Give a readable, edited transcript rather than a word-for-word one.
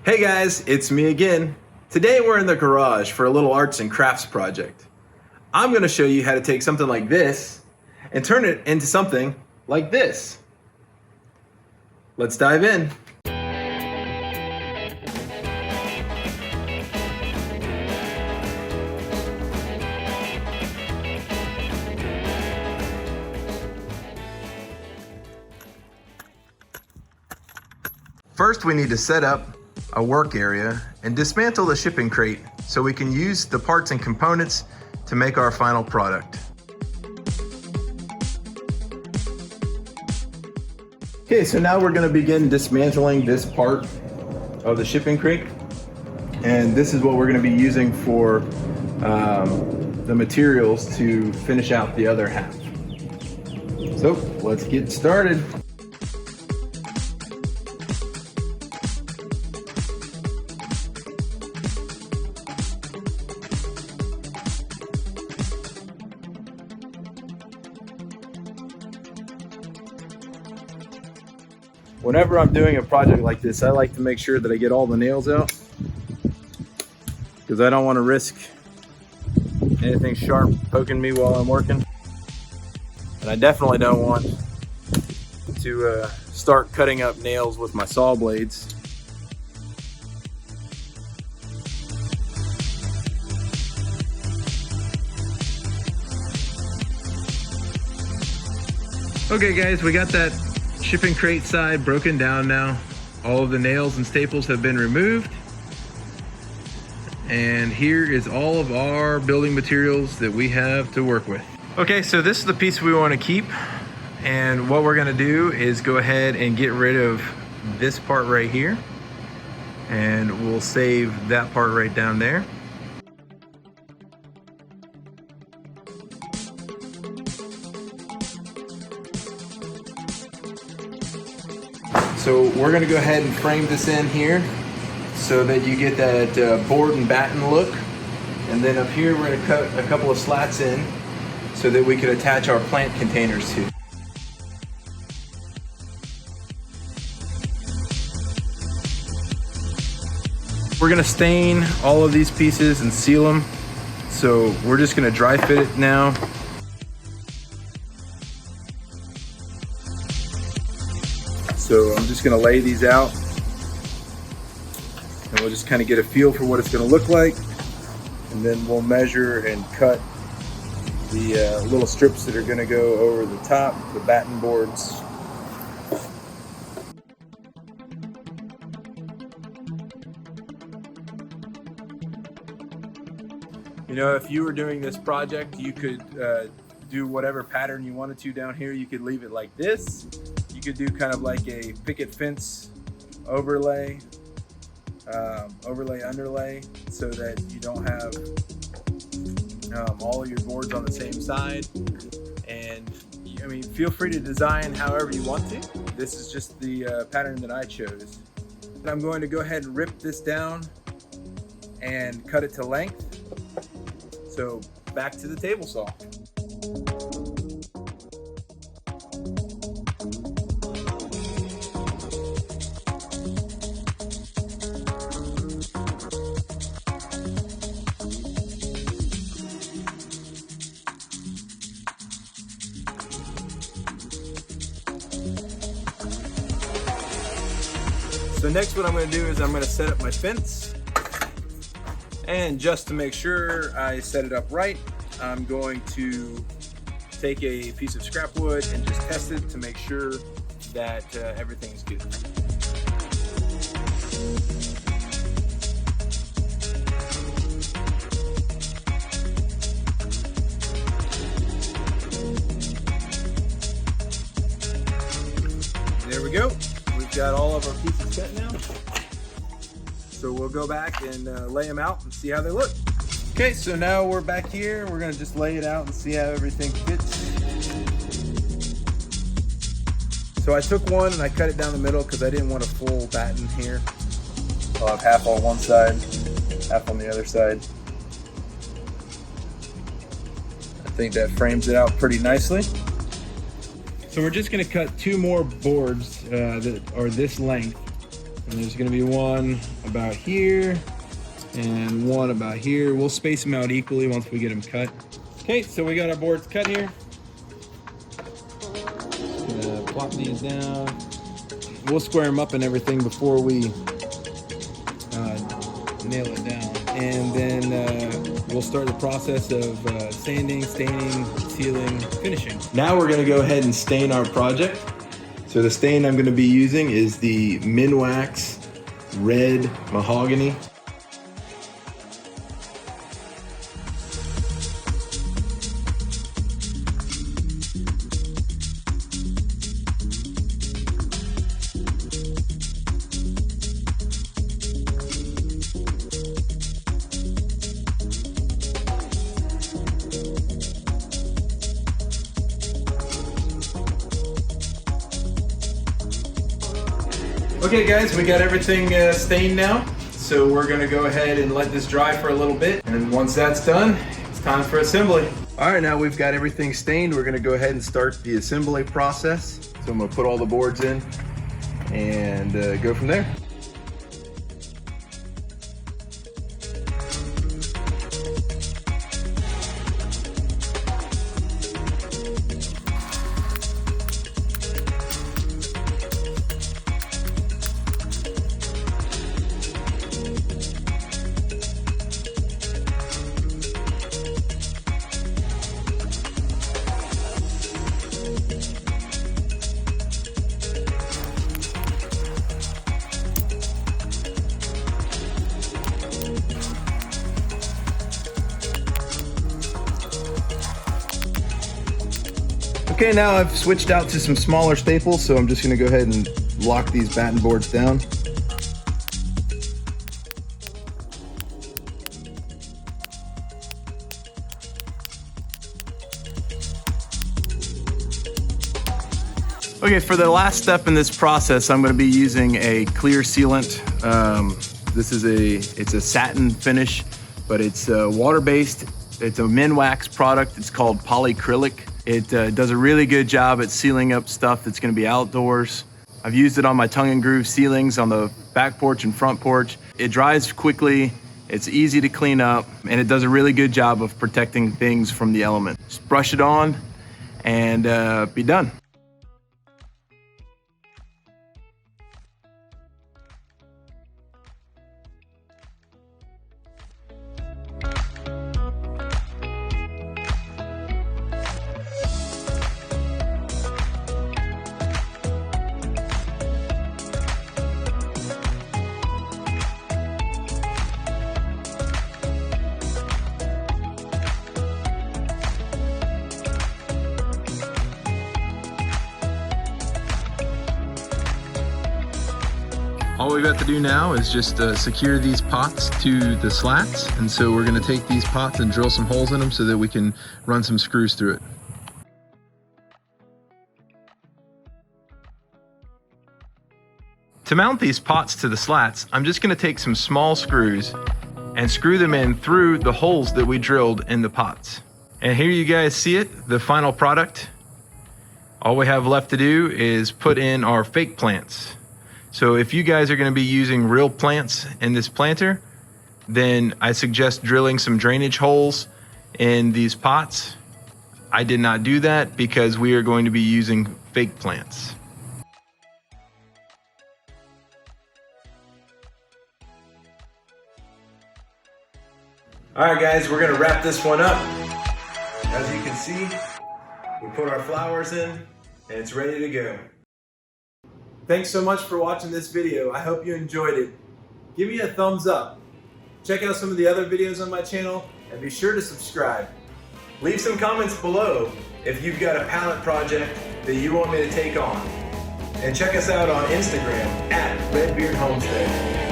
Hey guys, it's me again. Today we're in the garage for a little arts and crafts project. I'm going to show you how to take something like this and turn it into something like this. Let's dive in. First, we need to set up a work area and dismantle the shipping crate so we can use the parts and components to make our final product. Okay, so now we're going to begin dismantling this part of the shipping crate, and this is what we're going to be using for the materials to finish out the other half. So let's get started. Whenever I'm doing a project like this, I like to make sure that I get all the nails out because I don't want to risk anything sharp poking me while I'm working. And I definitely don't want to start cutting up nails with my saw blades. Okay guys, we got that shipping crate side broken down now. All of the nails and staples have been removed. And here is all of our building materials that we have to work with. Okay, so this is the piece we want to keep. And what we're gonna do is go ahead and get rid of this part right here. And we'll save that part right down there. So we're gonna go ahead and frame this in here so that you get that board and batten look. And then up here, we're gonna cut a couple of slats in so that we could attach our plant containers to. We're gonna stain all of these pieces and seal them. So we're just gonna dry fit it now. So I'm just gonna lay these out and we'll just kind of get a feel for what it's gonna look like. And then we'll measure and cut the little strips that are gonna go over the top, the batten boards. You know, if you were doing this project, you could do whatever pattern you wanted to down here. You could leave it like this. You could do kind of like a picket fence overlay, underlay, so that you don't have all of your boards on the same side. And I mean, feel free to design however you want to. This is just the pattern that I chose. And I'm going to go ahead and rip this down and cut it to length. So back to the table saw. So next what I'm going to do is I'm going to set up my fence, and just to make sure I set it up right, I'm going to take a piece of scrap wood and just test it to make sure that everything's good. There we go. We've got all of our pieces cut now. So we'll go back and lay them out and see how they look. Okay, so now we're back here. We're gonna just lay it out and see how everything fits. So I took one and I cut it down the middle because I didn't want a full batten here. I'll have half on one side, half on the other side. I think that frames it out pretty nicely. So we're just gonna cut two more boards that are this length And there's gonna be one about here and one about here. We'll space them out equally once we get them cut. Okay, so we got our boards cut here. Gonna plop these down. We'll square them up and everything before we nail it down. And then we'll start the process of sanding, staining, sealing, finishing. Now we're gonna go ahead and stain our project. So the stain I'm gonna be using is the Minwax Red Mahogany. Okay guys, we got everything stained now. So we're gonna go ahead and let this dry for a little bit. And once that's done, it's time for assembly. All right, now we've got everything stained. We're gonna go ahead and start the assembly process. So I'm gonna put all the boards in and go from there. Okay, now I've switched out to some smaller staples, so I'm just gonna go ahead and lock these batten boards down. Okay, for the last step in this process, I'm gonna be using a clear sealant. It's a satin finish, but it's water-based. It's a Minwax product. It's called polyacrylic. It does a really good job at sealing up stuff that's gonna be outdoors. I've used it on my tongue and groove ceilings on the back porch and front porch. It dries quickly, it's easy to clean up, and it does a really good job of protecting things from the element. Just brush it on and be done. All we've got to do now is just secure these pots to the slats. And so we're gonna take these pots and drill some holes in them so that we can run some screws through it. To mount these pots to the slats, I'm just gonna take some small screws and screw them in through the holes that we drilled in the pots. And here you guys see it, the final product. All we have left to do is put in our fake plants. So if you guys are gonna be using real plants in this planter, then I suggest drilling some drainage holes in these pots. I did not do that because we are going to be using fake plants. All right guys, we're gonna wrap this one up. As you can see, we put our flowers in and it's ready to go. Thanks so much for watching this video. I hope you enjoyed it. Give me a thumbs up. Check out some of the other videos on my channel and be sure to subscribe. Leave some comments below if you've got a pallet project that you want me to take on. And check us out on Instagram @Redbeard Homestead.